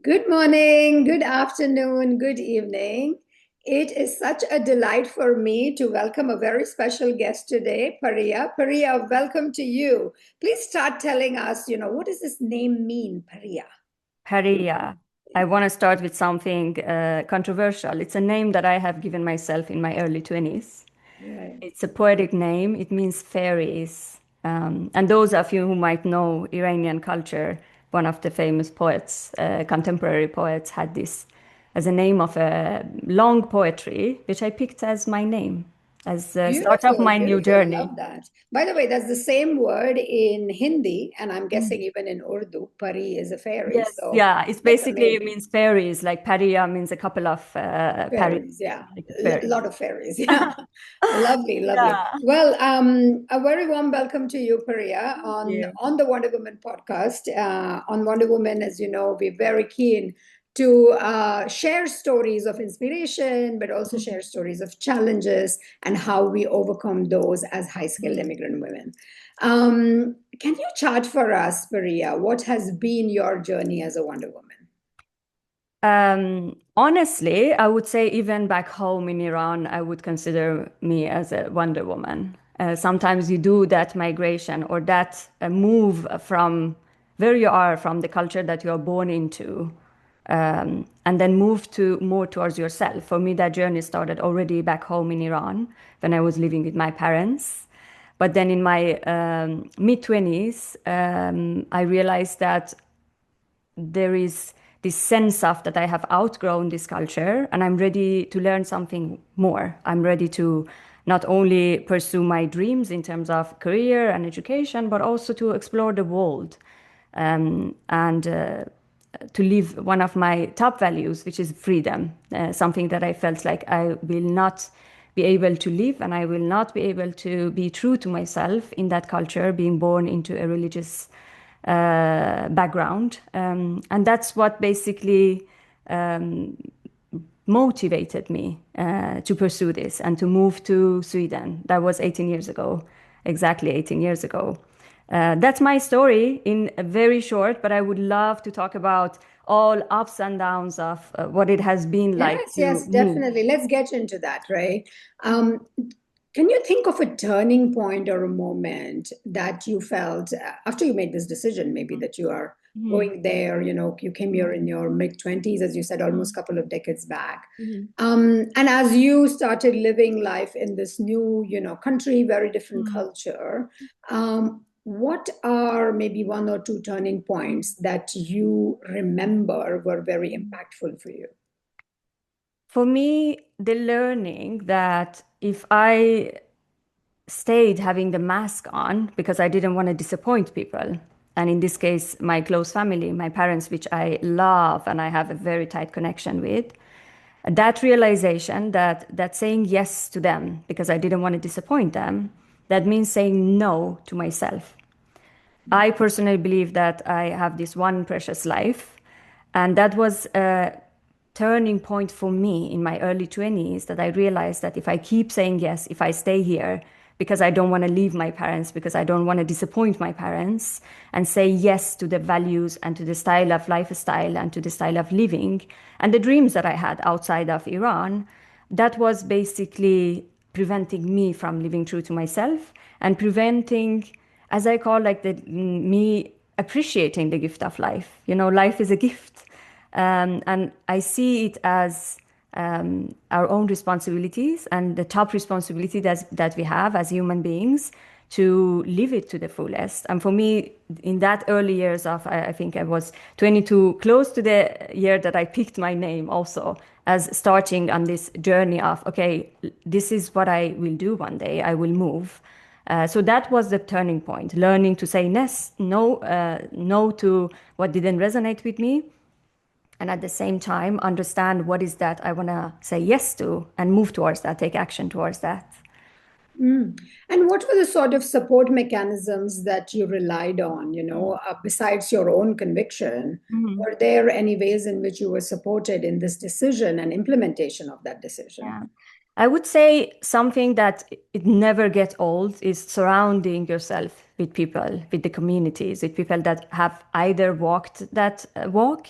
Good morning, good afternoon, good evening. It is such a delight for me to welcome a very special guest today, Pariya. Pariya, welcome to you. Please start telling us, what does this name mean, Pariya? Pariya. I want to start with something controversial. It's a name that I have given myself in my early 20s. Right. It's a poetic name. It means fairies. And those of you who might know Iranian culture, one of the famous poets, contemporary poets, had this as a name of a long poetry, which I picked as my name, as the start of Beautiful, my new beautiful. journey. Love that. By the way, that's the same word in Hindi, and I'm guessing Mm. even in Urdu. Pari is a fairy, Yes, so yeah, it's that's basically it amazing. means fairies. Like Pariya means a couple of Paris, Fairies, yeah. like A fairies. lot of fairies, yeah. Lovely, lovely. Yeah. Well, a very warm welcome to you, Pariya, on Yeah. on the Wonder Woman podcast. On Wonder Woman, as you know, we're very keen to share stories of inspiration, but also share stories of challenges and how we overcome those as high-skilled immigrant women. Can you chart for us, Pariya, what has been your journey as a Wonder Woman? Honestly, I would say even back home in Iran, I would consider me as a Wonder Woman. Sometimes you do that migration or that move from where you are, from the culture that you are born into, and then move to more towards yourself. For me, that journey started already back home in Iran when I was living with my parents. But then in my mid 20s, I realized that there is this sense of that I have outgrown this culture and I'm ready to learn something more. I'm ready to not only pursue my dreams in terms of career and education, but also to explore the world and to live one of my top values, which is freedom, something that I felt like I will not be able to live and I will not be able to be true to myself in that culture, being born into a religious background. And that's what basically motivated me to pursue this and to move to Sweden. That was 18 years ago, exactly 18 years ago. That's my story in a very short, but I would love to talk about all ups and downs of what it has been like Yes, to yes, move. definitely. Let's get into that, right? Um, can you think of a turning point or a moment that you felt after you made this decision, maybe that you are Mhm. going there, you came here in your mid 20s, as you said, almost a Mhm. couple of decades back. Mhm. And as you started living life in this new, country, very different Mhm. culture, what are maybe one or two turning points that you remember were very impactful for you? For me, the learning that if I stayed having the mask on because I didn't want to disappoint people, and in this case, my close family, my parents, which I love and I have a very tight connection with, that realization that saying yes to them because I didn't want to disappoint them, that means saying no to myself. I personally believe that I have this one precious life. And that was a turning point for me in my early 20s that I realized that if I keep saying yes, if I stay here, because I don't want to leave my parents, because I don't want to disappoint my parents, and say yes to the values and to the style of lifestyle and to the style of living and the dreams that I had outside of Iran, that was basically preventing me from living true to myself and preventing, as I call like the me appreciating the gift of life. You know, life is a gift, and I see it as our own responsibilities and the top responsibility that we have as human beings to live it to the fullest. And for me, in that early years of, I think I was 22, close to the year that I picked my name also, as starting on this journey of, okay, this is what I will do one day, I will move. So that was the turning point, learning to say no to what didn't resonate with me, and at the same time understand what is that I want to say yes to and move towards that, take action towards that. Mm. And what were the sort of support mechanisms that you relied on, besides your own conviction? Mhm. Were there any ways in which you were supported in this decision and implementation of that decision? Yeah. I would say something that it never gets old is surrounding yourself with people, with the communities, with people that have either walked that walk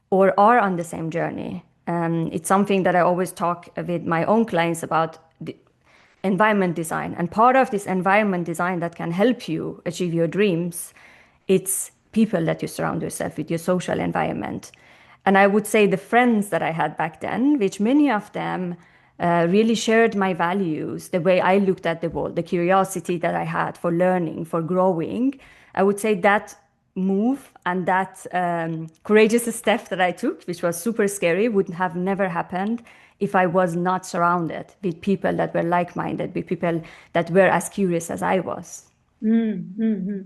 or are on the same journey. It's something that I always talk with my own clients about environment design. And part of this environment design that can help you achieve your dreams, it's people that you surround yourself with, your social environment. And I would say the friends that I had back then, which many of them really shared my values, the way I looked at the world, the curiosity that I had for learning, for growing. I would say that move and that courageous step that I took, which was super scary, would have never happened if I was not surrounded with people that were like-minded, with people that were as curious as I was. Mm-hmm.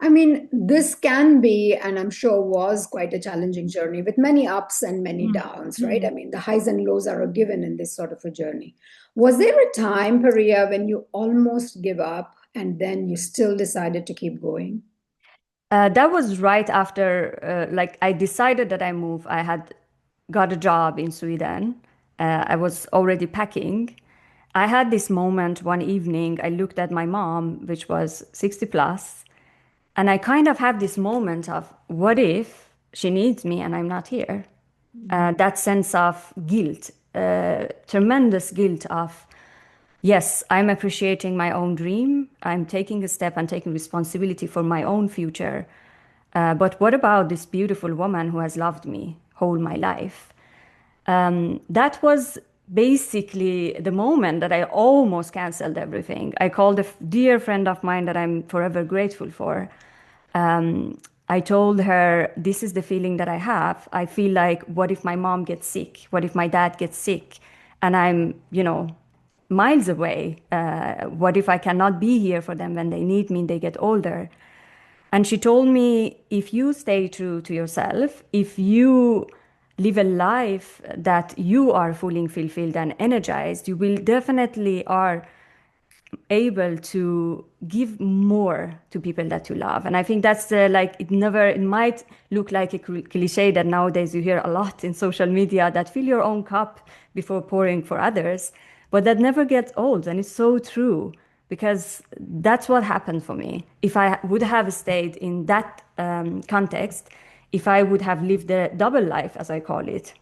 I mean, this can be, and I'm sure was quite a challenging journey with many ups and many downs, right? I Mm. mean, the highs and lows are a given in this sort of a journey. Was there a time, Pariya, when you almost give up and then you still decided to keep going? That was right after, like, I decided that I move. I had got a job in Sweden. I was already packing. I had this moment one evening. I looked at my mom, which was 60 plus, and I kind of had this moment of, what if she needs me and I'm not here? That sense of guilt, tremendous guilt of, yes, I'm appreciating my own dream. I'm taking a step and taking responsibility for my own future. But what about this beautiful woman who has loved me whole my life? That was basically the moment that I almost canceled everything. I called a dear friend of mine that I'm forever grateful for. I told her, this is the feeling that I have. I feel like, what if my mom gets sick? What if my dad gets sick? And I'm, miles away. What if I cannot be here for them when they need me and they get older? And she told me, if you stay true to yourself, if you live a life that you are fully fulfilled and energized, you will definitely are able to give more to people that you love. And I think that's like, it might look like a cliche that nowadays you hear a lot in social media, that fill your own cup before pouring for others, but that never gets old. And it's so true, because that's what happened for me. If I would have stayed in that context, if I would have lived the double life, as I call it,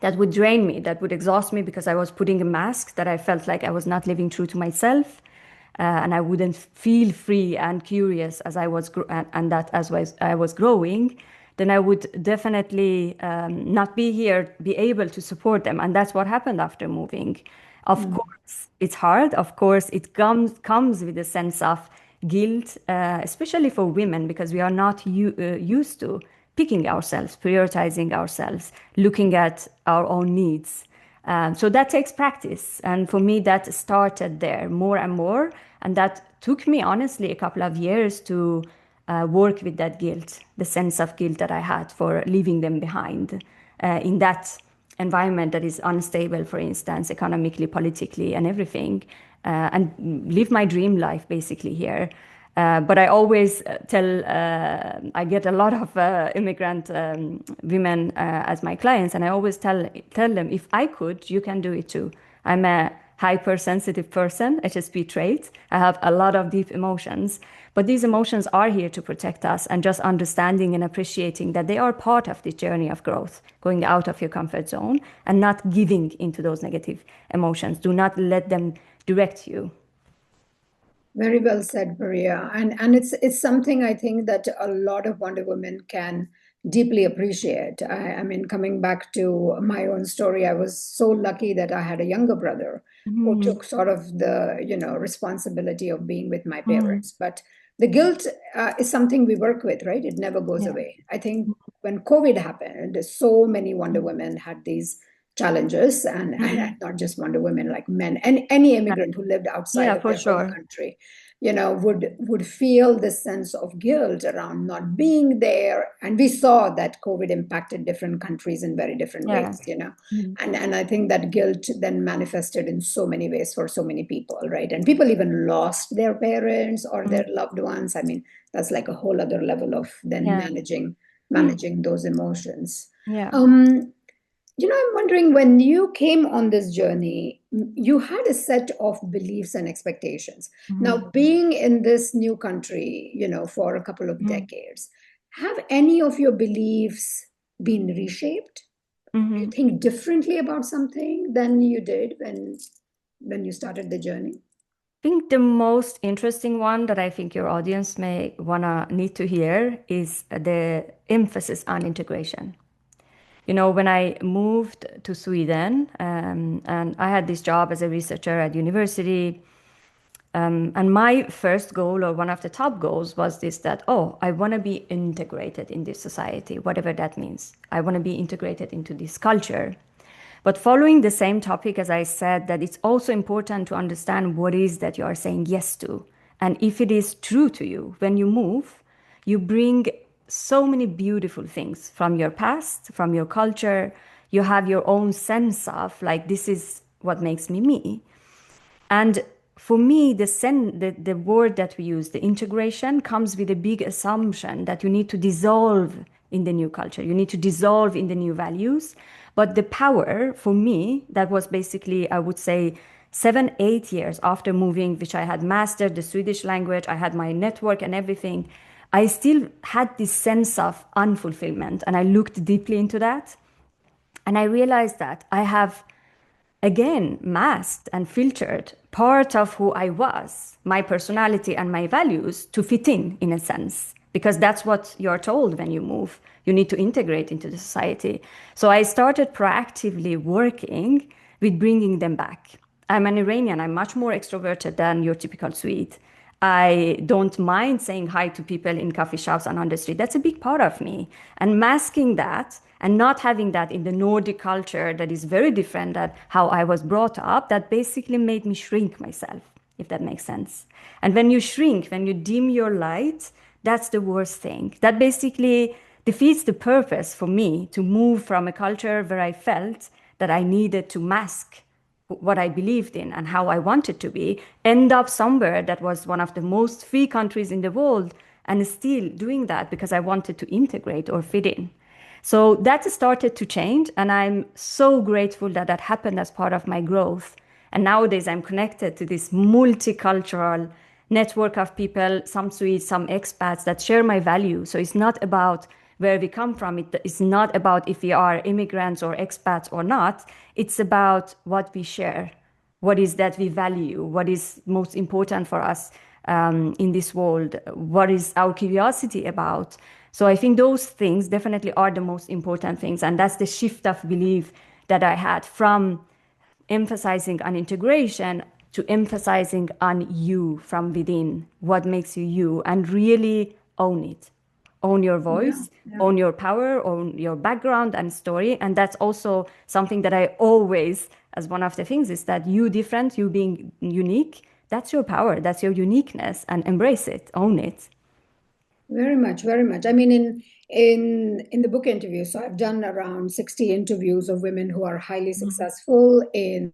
that would drain me, that would exhaust me, because I was putting a mask that I felt like I was not living true to myself. And I wouldn't feel free and curious as I was, and that as I was growing, then I would definitely not be here, be able to support them. And that's what happened after moving. Of course, it's hard. Of course, it comes with a sense of guilt, especially for women, because we are not used to picking ourselves, prioritizing ourselves, looking at our own needs. So that takes practice. And for me, that started there more and more. And that took me, honestly, a couple of years to work with that guilt, the sense of guilt that I had for leaving them behind in that environment that is unstable, for instance, economically, politically, and everything, and live my dream life basically here. But I always I get a lot of immigrant women as my clients, and I always tell them, if I could, you can do it too. I'm a hypersensitive person, HSP trait. I have a lot of deep emotions, but these emotions are here to protect us, and just understanding and appreciating that they are part of the journey of growth, going out of your comfort zone and not giving into those negative emotions. Do not let them direct you. Very well said, Maria. And it's something I think that a lot of Wonder Women can deeply appreciate. I mean, coming back to my own story, I was so lucky that I had a younger brother who Mm, took sort of the, responsibility of being with my mm, parents. But the guilt is something we work with, right? It never goes yeah. away. I think when COVID happened, so many Wonder Women had these challenges, and Mm, not just Wonder Women, like men and any yeah, immigrant who lived outside yeah, of for their home sure. country, would feel this sense of guilt around not being there. And we saw that COVID impacted different countries in very different Yeah. ways. Mm, And I think that guilt then manifested in so many ways for so many people, right? And people even lost their parents or mm, their loved ones. I mean, that's like a whole other level of then yeah. Mm, managing those emotions. yeah. um I'm wondering, when you came on this journey, you had a set of beliefs and expectations. Mm, Now, being in this new country, for a couple of mm. decades, have any of your beliefs been reshaped? Do you Mm-hmm. think differently about something than you did when you started the journey? I think the most interesting one that I think your audience may wanna need to hear is the emphasis on integration. You know, when I moved to Sweden, and I had this job as a researcher at university, and my first goal, or one of the top goals, was this: that, oh, I want to be integrated in this society, whatever that means. I want to be integrated into this culture. But following the same topic, as I said, that it's also important to understand what is that you are saying yes to. And if it is true to you, when you move, you bring so many beautiful things from your past, from your culture. You have your own sense of, like, this is what makes me me. And for me, the word that we use, the integration, comes with a big assumption that you need to dissolve in the new culture. You need to dissolve in the new values. But the power for me, that was basically, I would say, 7, 8 years after moving, which I had mastered the Swedish language, I had my network and everything. I still had this sense of unfulfillment. And I looked deeply into that. And I realized that I have again masked and filtered part of who I was, my personality and my values, to fit in a sense, because that's what you're told when you move. You need to integrate into the society. So I started proactively working with bringing them back. I'm an Iranian. I'm much more extroverted than your typical Swede. I don't mind saying hi to people in coffee shops and on the street. That's a big part of me. And masking that and not having that in the Nordic culture that is very different than how I was brought up, that basically made me shrink myself, if that makes sense. And when you shrink, when you dim your light, that's the worst thing. That basically defeats the purpose for me to move from a culture where I felt that I needed to mask what I believed in and how I wanted to be, end up somewhere that was one of the most free countries in the world, and still doing that because I wanted to integrate or fit in. So that started to change, and I'm so grateful that that happened as part of my growth. And nowadays I'm connected to this multicultural network of people, some Swedes, some expats that share my value. So it's not about where we come from. It's not about if we are immigrants or expats or not. It's about what we share, what is that we value, what is most important for us in this world, what is our curiosity about. So I think those things definitely are the most important things. And that's the shift of belief that I had from emphasizing on integration to emphasizing on you from within, what makes you you, and really own it. Own your Yeah, voice, yeah. own your power, own your background and story. And that's also something that I always, as one of the things, is that you different, you being unique, that's your power, that's your uniqueness, and embrace it, own it. Very much, very much. I mean, in the book interview, so I've done around 60 interviews of women who are highly Mhm. successful in,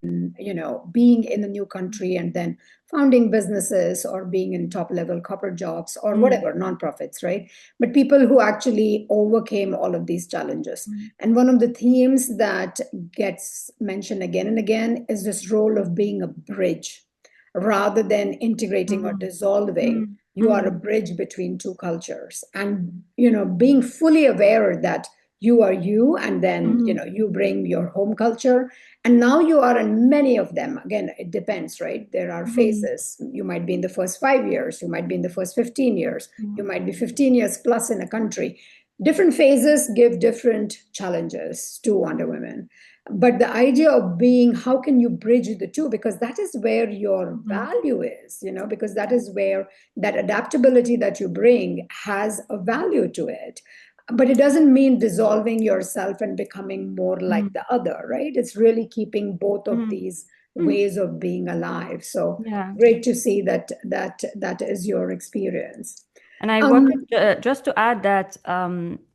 being in a new country and then founding businesses or being in top level corporate jobs or Mm, whatever, nonprofits, right? But people who actually overcame all of these challenges. mm, And one of the themes that gets mentioned again and again is this role of being a bridge rather than integrating or mm, dissolving. mm, You are a mm, bridge between two cultures, and being fully aware that you are you, and then mm, you bring your home culture, and now you are in many of them. Again, it depends, right? There are mm, phases. You might be in the first 5 years, you might be in the first 15 years, you mm, might be 15 years plus in a country. Different phases give different challenges to Wonder Women, but the idea of being, how can you bridge the two, because that is where your mm. value is, because that is where that adaptability that you bring has a value to it. But it doesn't mean dissolving yourself and becoming more like Mm, the other, right? It's really keeping both of mm, these mm. ways of being alive. So Yeah. great to see that is your experience. And I wanted um just to add that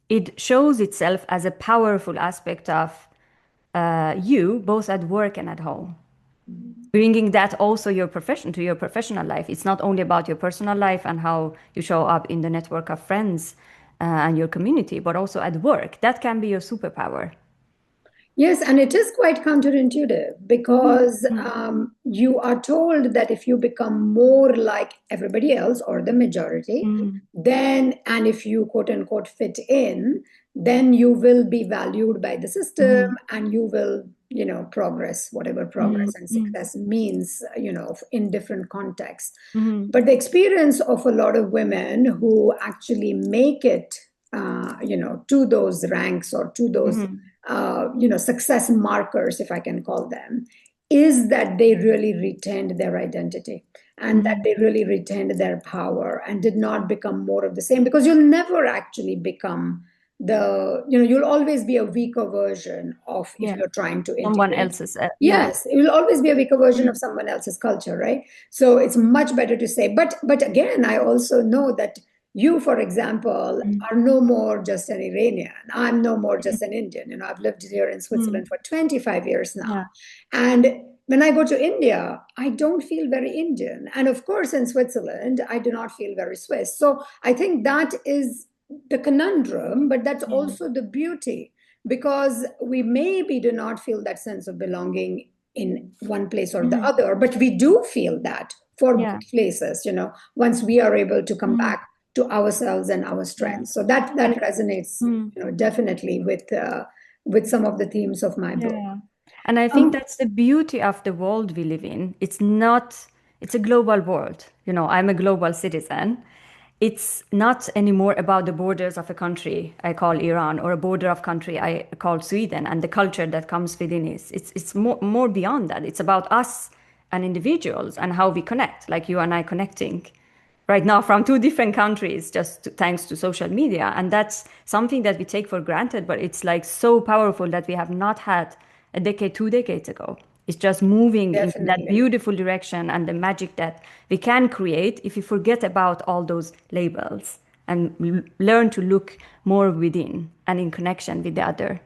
it shows itself as a powerful aspect of you, both at work and at home. Bringing that also your profession to your professional life. It's not only about your personal life and how you show up in the network of friends and your community, but also at work. That can be your superpower. Yes, and it is quite counterintuitive Mm, because mm, you are told that if you become more like everybody else or the majority, mm, then, and if you quote unquote fit in, then you will be valued by the system Mm-hmm. and you will, progress, whatever progress and Mm-hmm. success means, in different contexts. Mm-hmm. But the experience of a lot of women who actually make it, to those ranks or to those, Mm-hmm. success markers, if I can call them, is that they really retained their identity and that Mm-hmm. they really retained their power and did not become more of the same, because you'll never actually become you'll always be a weaker version of, if Yeah. you're trying to Someone integrate. else's. Yeah. Yes, it will always be a weaker version of Mm. someone else's culture, right? So it's much better to say, but again, I also know that you, for example, Mm. are no more just an Iranian. I'm no more just an Indian. I've lived here in Mm. Switzerland for 25 years now. Yeah. And when I go to India, I don't feel very Indian. And of course, in Switzerland, I do not feel very Swiss. So I think that is the conundrum, but that's Yeah. also the beauty, because we maybe do not feel that sense of belonging in one place or the Mm. other, but we do feel that for Yeah. both places, once we are able to come Mm. back to ourselves and our Yeah. strengths. So that And resonates, mm. definitely with some of the themes of my book. Yeah. And I think Um, that's the beauty of the world we live in. It's not, it's a global world. I'm a global citizen. It's not anymore about the borders of a country I call Iran or a border of country I call Sweden and the culture that comes within it. It's more beyond that. It's about us and individuals and how we connect, like you and I connecting right now from two different countries just thanks to social media. And that's something that we take for granted, but it's like so powerful that we have not had a decade, 2 decades ago. It's just moving in that Definitely. beautiful direction and the magic that we can create if we forget about all those labels and learn to look more within and in connection with the other.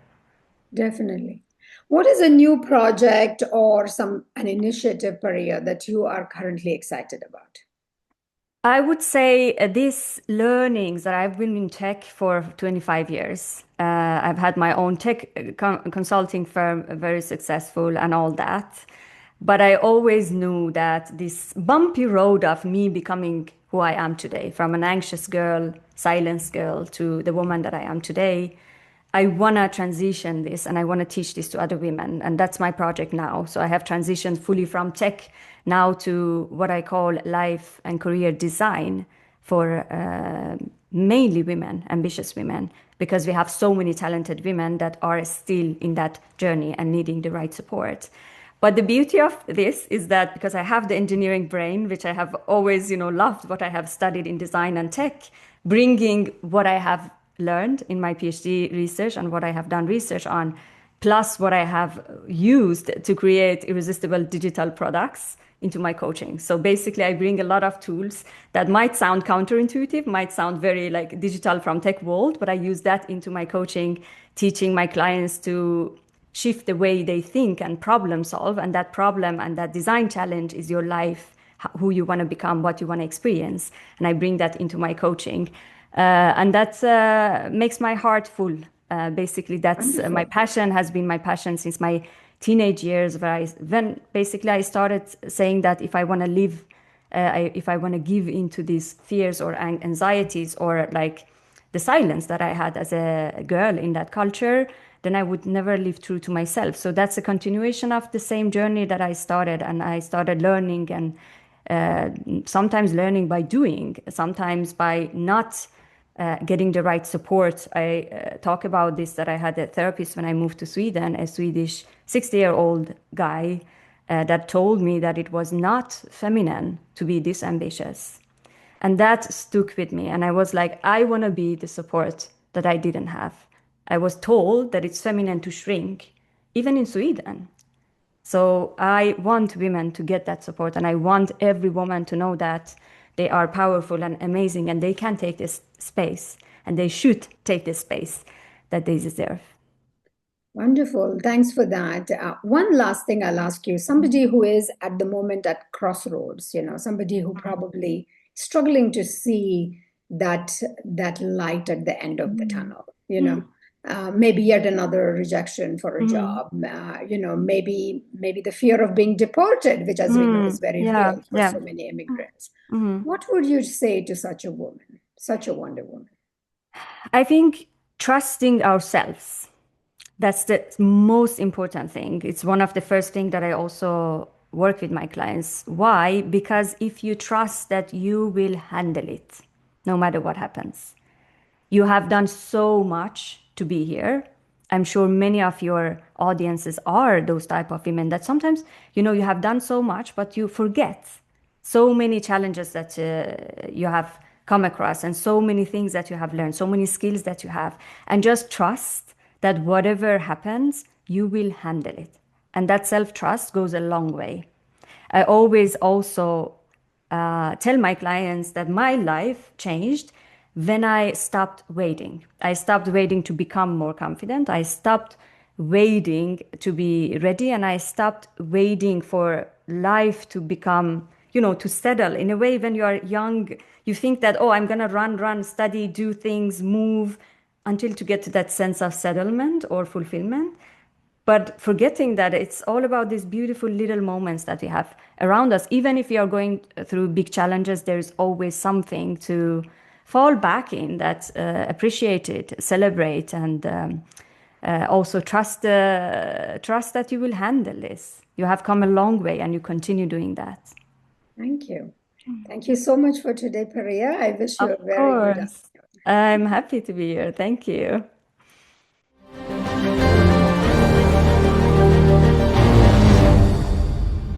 Definitely. What is a new project or an initiative, Pariya, that you are currently excited about? I would say these learnings that I've been in tech for 25 years. I've had my own tech consulting firm, very successful and all that. But I always knew that this bumpy road of me becoming who I am today, from an anxious girl, silence girl, to the woman that I am today, I want to transition this and I want to teach this to other women. And that's my project now. So I have transitioned fully from tech now to what I call life and career design for mainly women, ambitious women, because we have so many talented women that are still in that journey and needing the right support. But the beauty of this is that because I have the engineering brain, which I have always, loved what I have studied in design and tech, bringing what I have learned in my PhD research and what I have done research on, plus what I have used to create irresistible digital products into my coaching. So basically, I bring a lot of tools that might sound counterintuitive, might sound very like digital from tech world, but I use that into my coaching, teaching my clients to shift the way they think and problem solve. And that problem and that design challenge is your life, who you want to become, what you want to experience. And I bring that into my coaching. And that makes my heart full. Basically, that's my Wonderful. passion, has been my passion since my teenage years, when basically I started saying that if I want to live, if I want to give into these fears or anxieties or like the silence that I had as a girl in that culture, then I would never live true to myself. So that's a continuation of the same journey that I started, and I started learning and sometimes learning by doing, sometimes by not getting the right support. I talk about this that I had a therapist when I moved to Sweden, a Swedish 60-year-old guy that told me that it was not feminine to be this ambitious. And that stuck with me. And I was like, I want to be the support that I didn't have. I was told that it's feminine to shrink, even in Sweden. So I want women to get that support, and I want every woman to know that they are powerful and amazing, and they can take this space, and they should take the space that they deserve. Wonderful. Thanks for that. One last thing I'll ask you, somebody who is at the moment at crossroads, somebody who probably struggling to see that light at the end of the Mhm. tunnel, Mhm. maybe yet another rejection for a Mhm. job, maybe the fear of being deported, which as we know is Mhm. very Yeah, real for yeah. so many immigrants. Mhm. What would you say to such a woman, such a wonder woman? I think trusting ourselves. That's the most important thing. It's one of the first things that I also work with my clients. Why? Because if you trust that you will handle it, no matter what happens, you have done so much to be here. I'm sure many of your audiences are those type of women that sometimes, you have done so much, but you forget so many challenges that you have come across and so many things that you have learned, so many skills that you have, and just trust that whatever happens, you will handle it. And that self-trust goes a long way. I always also tell my clients that my life changed when I stopped waiting. I stopped waiting to become more confident. I stopped waiting to be ready, and I stopped waiting for life to become, to settle. In a way, when you are young, you think that, oh, I'm going to run, study, do things, move until to get to that sense of settlement or fulfillment. But forgetting that it's all about these beautiful little moments that we have around us. Even if we are going through big challenges, there's always something to fall back in that appreciate it, celebrate, and also trust that you will handle this. You have come a long way, and you continue doing that. Thank you. Thank you so much for today, Pariya. I wish you Of a very good course. I'm happy to be here. Thank you.